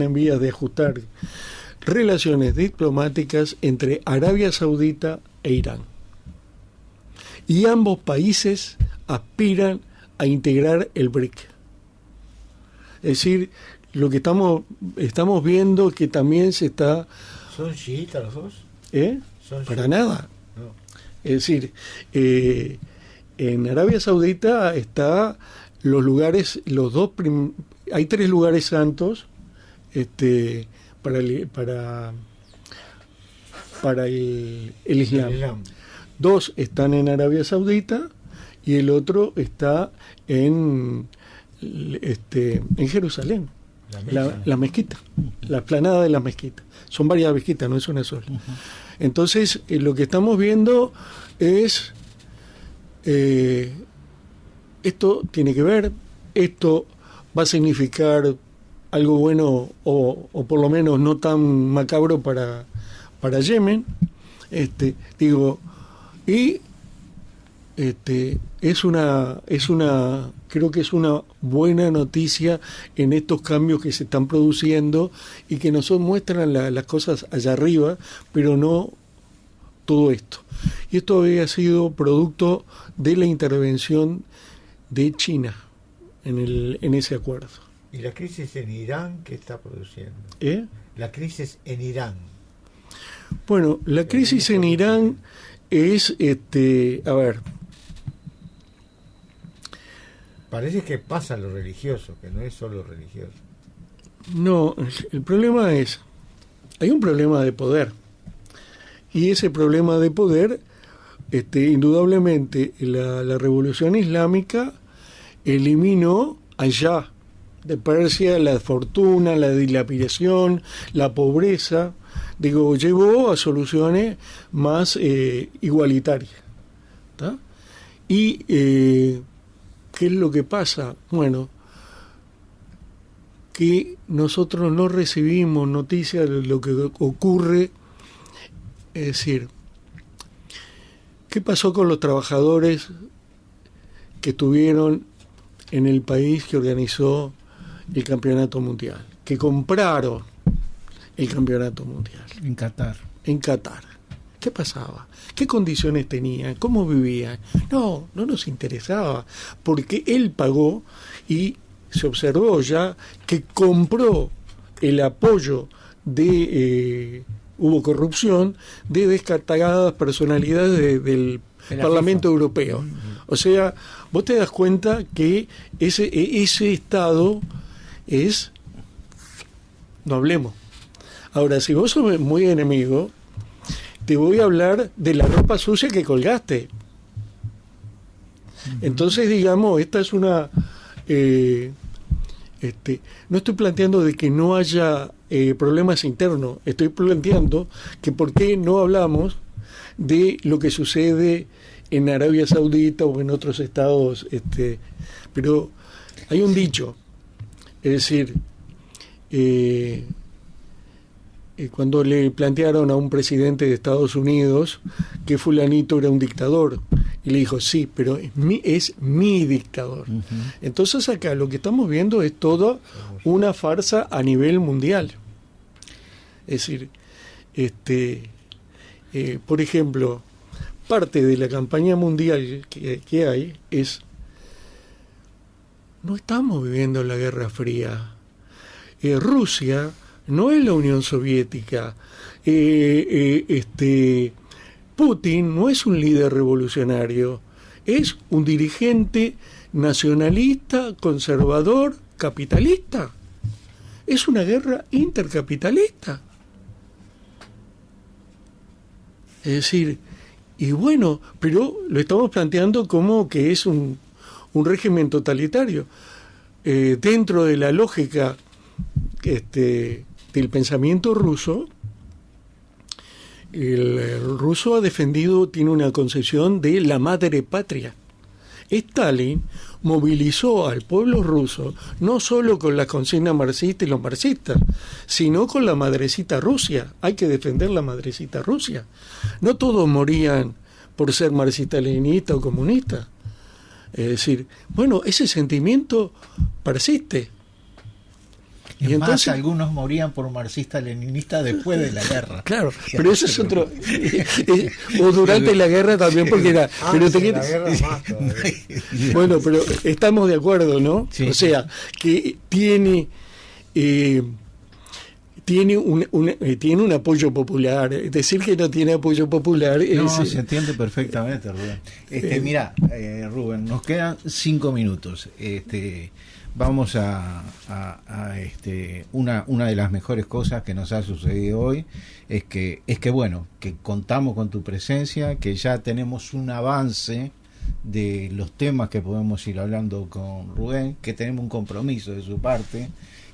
en vías de ajustar relaciones diplomáticas entre Arabia Saudita e Irán. Y ambos países aspiran a integrar el BRIC. Es decir, lo que estamos viendo que también se está... ¿Son chiitas los dos? Para nada. No. Es decir, en Arabia Saudita está los lugares, hay 3 lugares santos para el Islam. 2 están en Arabia Saudita y el otro está en Jerusalén, la mezquita, la explanada de la mezquita. Son varias mezquitas, no es una sola. Uh-huh. Entonces, lo que estamos viendo es esto tiene que ver, esto va a significar algo bueno o por lo menos no tan macabro para Yemen, creo que es una buena noticia en estos cambios que se están produciendo y que nos muestran las cosas allá arriba, pero no todo esto. Y esto había sido producto de la intervención de China en ese acuerdo. ¿Y la crisis en Irán qué está produciendo? La crisis en Irán. Bueno, la crisis en Irán es, parece que pasa lo religioso, que no es solo religioso. No, el problema es, hay un problema de poder. Y ese problema de poder, indudablemente, la revolución islámica eliminó allá de Persia la fortuna, la dilapidación, la pobreza, llevó a soluciones más igualitarias. ¿Tá? Y ¿qué es lo que pasa? Bueno, que nosotros no recibimos noticias de lo que ocurre. Es decir, ¿qué pasó con los trabajadores que estuvieron en el país que organizó el campeonato mundial? Que compraron el campeonato mundial. En Qatar. ¿Qué pasaba? ¿Qué condiciones tenían? ¿Cómo vivían? No nos interesaba, porque él pagó y se observó ya que compró el apoyo de... hubo corrupción de destacadas personalidades del Parlamento Europeo. O sea, vos te das cuenta que ese Estado es... No hablemos. Ahora, si vos sos muy enemigo, te voy a hablar de la ropa sucia que colgaste. Entonces, digamos, esta es una... no estoy planteando de que no haya problemas internos, estoy planteando que por qué no hablamos de lo que sucede en Arabia Saudita o en otros estados, pero hay un dicho, es decir, cuando le plantearon a un presidente de Estados Unidos que fulanito era un dictador, y le dijo, sí, pero es mi dictador. Uh-huh. Entonces acá lo que estamos viendo es toda una farsa a nivel mundial. Es decir, por ejemplo, parte de la campaña mundial que hay es, no estamos viviendo la Guerra Fría. Rusia no es la Unión Soviética. Putin no es un líder revolucionario, es un dirigente nacionalista, conservador, capitalista. Es una guerra intercapitalista. Es decir, y bueno, pero lo estamos planteando como que es un régimen totalitario. Dentro de la lógica del pensamiento ruso, el ruso ha defendido, tiene una concepción de la madre patria. Stalin movilizó al pueblo ruso no solo con la consigna marxista y los marxistas, sino con la madrecita Rusia. Hay que defender la madrecita Rusia. No todos morían por ser marxista-leninista o comunista. Es decir, bueno, ese sentimiento persiste. Y entonces, más, algunos morían por marxista-leninista después de la guerra. Claro, pero eso es otro. O durante la guerra también, porque era. Pero la guerra más todavía. Bueno, pero estamos de acuerdo, ¿no? Sí. O sea, que tiene un apoyo popular. Decir que no tiene apoyo popular No, es. se entiende perfectamente, Rubén. Mira, Rubén, nos quedan 5 minutos. Vamos a una de las mejores cosas que nos ha sucedido hoy es que bueno, que contamos con tu presencia, que ya tenemos un avance de los temas que podemos ir hablando con Rubén, que tenemos un compromiso de su parte,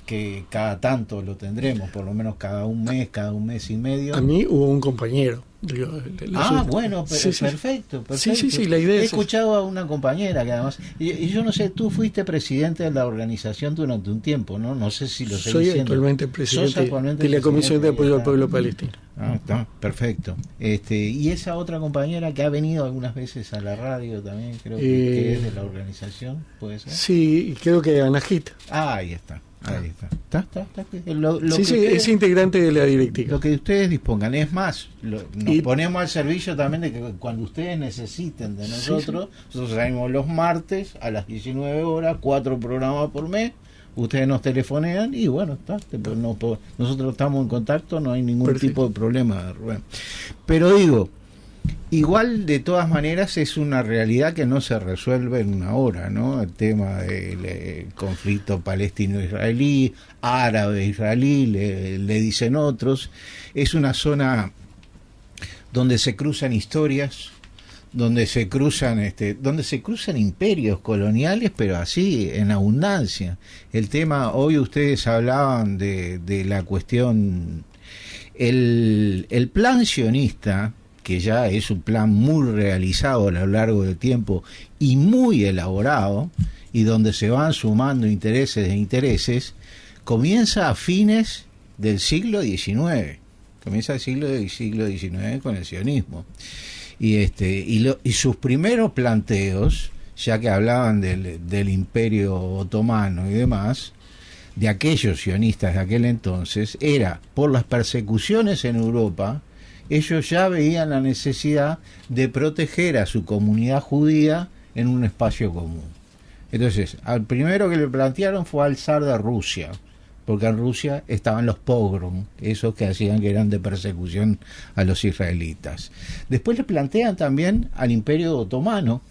que cada tanto lo tendremos, por lo menos cada un mes y medio. A mí hubo un compañero. Bueno, pero sí. Perfecto. Sí, la idea He es escuchado a una compañera que además, y yo no sé, tú fuiste presidente de la organización durante un tiempo, ¿no? No sé si lo seguís Soy siendo. actualmente presidente actualmente de la Comisión de Apoyo al Pueblo Palestino. Palestino. Está, perfecto. Y esa otra compañera que ha venido algunas veces a la radio también, creo que es de la organización, ¿puede ser? Sí, creo que Anahit. Ahí está. Está. Es integrante de la directiva. Lo que ustedes dispongan. Es más, nos ponemos al servicio también de que cuando ustedes necesiten de nosotros, nosotros salimos los martes a las 19 horas, 4 programas por mes, ustedes nos telefonean y bueno, nosotros estamos en contacto, no hay ningún tipo de problema, Rubén. Pero digo, igual de todas maneras es una realidad que no se resuelve en una hora, ¿no? El tema del conflicto palestino-israelí, árabe-israelí, le dicen otros, es una zona donde se cruzan historias, donde se cruzan imperios coloniales, pero así en abundancia. El tema, hoy ustedes hablaban de la cuestión, el plan sionista, que ya es un plan muy realizado a lo largo del tiempo y muy elaborado, y donde se van sumando intereses, comienza a fines del siglo XIX. Comienza el siglo XIX con el sionismo. Y sus primeros planteos, ya que hablaban del Imperio Otomano y demás, de aquellos sionistas de aquel entonces, era por las persecuciones en Europa. Ellos ya veían la necesidad de proteger a su comunidad judía en un espacio común. Entonces, al primero que le plantearon fue al zar de Rusia, porque en Rusia estaban los pogrom, esos que hacían que eran de persecución a los israelitas. Después le plantean también al Imperio Otomano,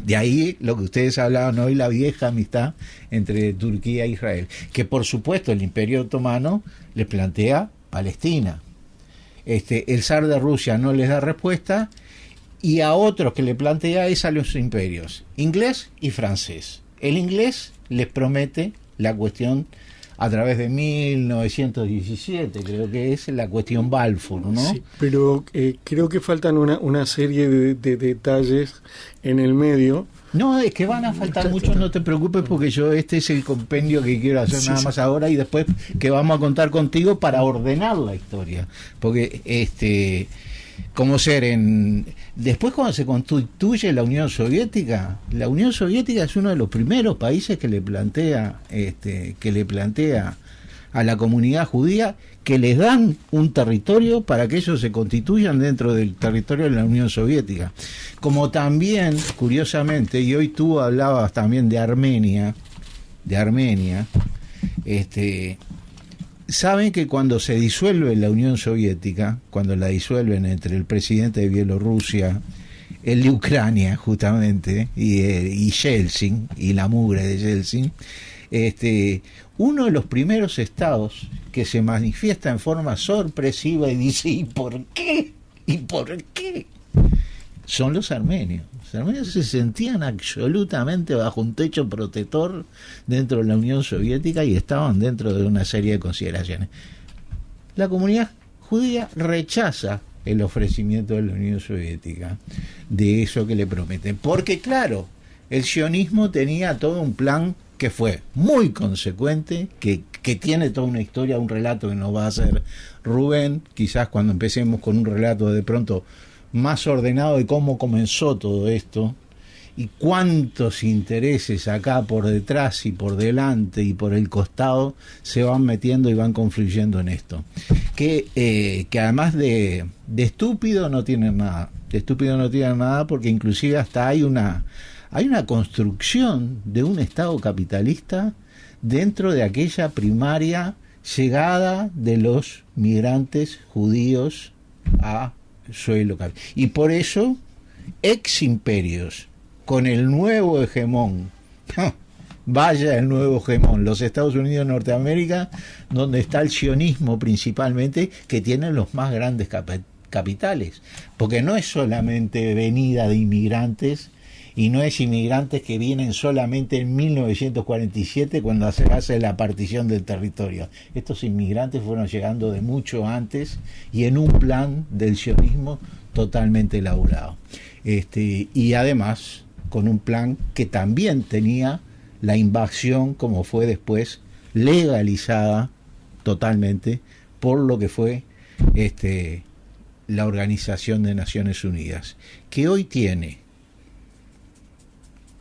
de ahí lo que ustedes hablaban hoy, la vieja amistad entre Turquía e Israel, que por supuesto el Imperio Otomano le plantea Palestina. El zar de Rusia no les da respuesta, y a otros que le plantea es a los imperios inglés y francés. El inglés les promete la cuestión a través de 1917, creo que es la cuestión Balfour, ¿no? Sí, pero creo que faltan una serie de detalles en el medio. No, es que van a faltar muchos, no te preocupes, porque este es el compendio que quiero hacer nada más ahora, y después que vamos a contar contigo para ordenar la historia, porque después cuando se constituye la Unión Soviética es uno de los primeros países que le plantea a la comunidad judía que les dan un territorio para que ellos se constituyan dentro del territorio de la Unión Soviética. Como también, curiosamente, y hoy tú hablabas también de Armenia, saben que cuando se disuelve la Unión Soviética, cuando la disuelven entre el presidente de Bielorrusia, el de Ucrania justamente, y Yeltsin, y la mugre de Yeltsin, uno de los primeros estados que se manifiesta en forma sorpresiva y dice, ¿y por qué ¿Y por qué? Son los armenios. Los armenios se sentían absolutamente bajo un techo protector dentro de la Unión Soviética y estaban dentro de una serie de consideraciones. La comunidad judía rechaza el ofrecimiento de la Unión Soviética de eso que le prometen, porque claro, el sionismo tenía todo un plan que fue muy consecuente, que tiene toda una historia, un relato que nos va a hacer Rubén, quizás cuando empecemos con un relato de pronto más ordenado de cómo comenzó todo esto y cuántos intereses acá por detrás y por delante y por el costado se van metiendo y van confluyendo en esto, que además de estúpido no tienen nada, porque inclusive hasta hay una construcción de un Estado capitalista dentro de aquella primaria llegada de los migrantes judíos a suelo capitalista. Y por eso, ex imperios, con el nuevo hegemón, vaya el nuevo hegemón, los Estados Unidos de Norteamérica, donde está el sionismo principalmente, que tiene los más grandes capitales, porque no es solamente venida de inmigrantes, y no es inmigrantes que vienen solamente en 1947 cuando se hace la partición del territorio. Estos inmigrantes fueron llegando de mucho antes y en un plan del sionismo totalmente elaborado. Y además con un plan que también tenía la invasión, como fue después legalizada totalmente por lo que fue la Organización de Naciones Unidas, que hoy tiene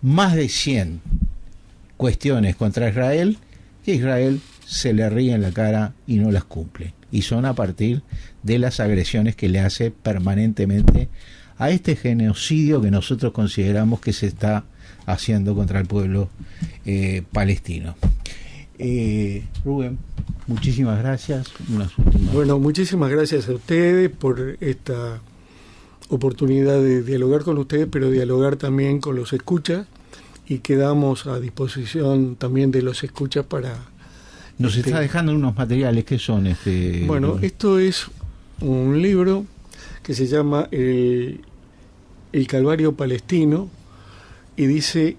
más de 100 cuestiones contra Israel, que Israel se le ríe en la cara y no las cumple. Y son a partir de las agresiones que le hace permanentemente a este genocidio que nosotros consideramos que se está haciendo contra el pueblo palestino. Rubén, muchísimas gracias. Bueno, muchísimas gracias a ustedes por esta oportunidad de dialogar con ustedes, pero dialogar también con los escuchas, y quedamos a disposición también de los escuchas para... Nos está dejando unos materiales, ¿qué son? Bueno, esto es un libro que se llama El Calvario Palestino, y dice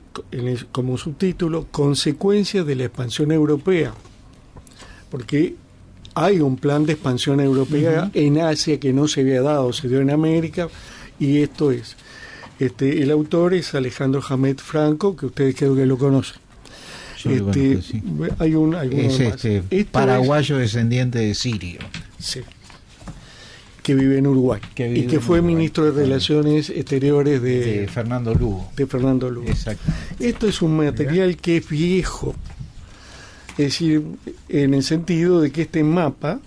como subtítulo Consecuencias de la expansión europea, porque hay un plan de expansión europea en Asia que no se había dado, se dio en América, y esto es. El autor es Alejandro Hamed Franco, que ustedes creo que lo conocen. Yo lo conozco, sí. Hay es paraguayo descendiente de sirio. Sí. Que vive en Uruguay. Y que fue ministro de Relaciones Exteriores de Fernando Lugo. Exacto. Esto es un material que es viejo. Es decir, en el sentido de que este mapa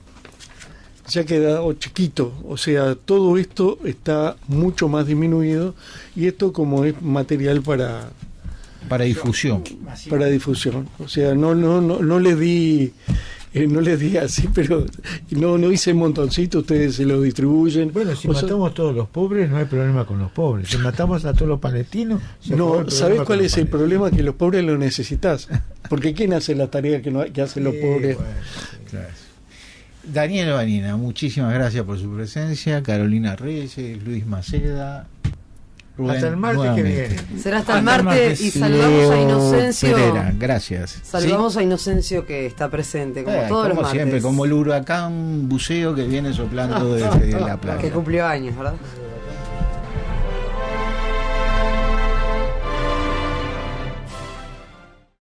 ya ha quedado chiquito, o sea, todo esto está mucho más disminuido, y esto como es material para difusión. Para difusión. O sea, no les di así, pero no hice montoncito, ustedes se lo distribuyen. Bueno, si matamos a todos los pobres, no hay problema con los pobres. Si matamos a todos los palestinos, no, ¿sabés cuál es el problema? Que los pobres lo necesitas. Porque ¿quién hace la tarea que hacen los pobres? Bueno, claro. Daniel Vanina, muchísimas gracias por su presencia. Carolina Reyes, Luis Maceda. Rubén, hasta el martes nuevamente. que viene. Será hasta el martes y saludamos a Inocencio. Pereira, gracias. Saludamos a Inocencio, que está presente, como todos los martes. Siempre, como el huracán buceo que viene soplando desde la playa. Que cumplió años, ¿verdad?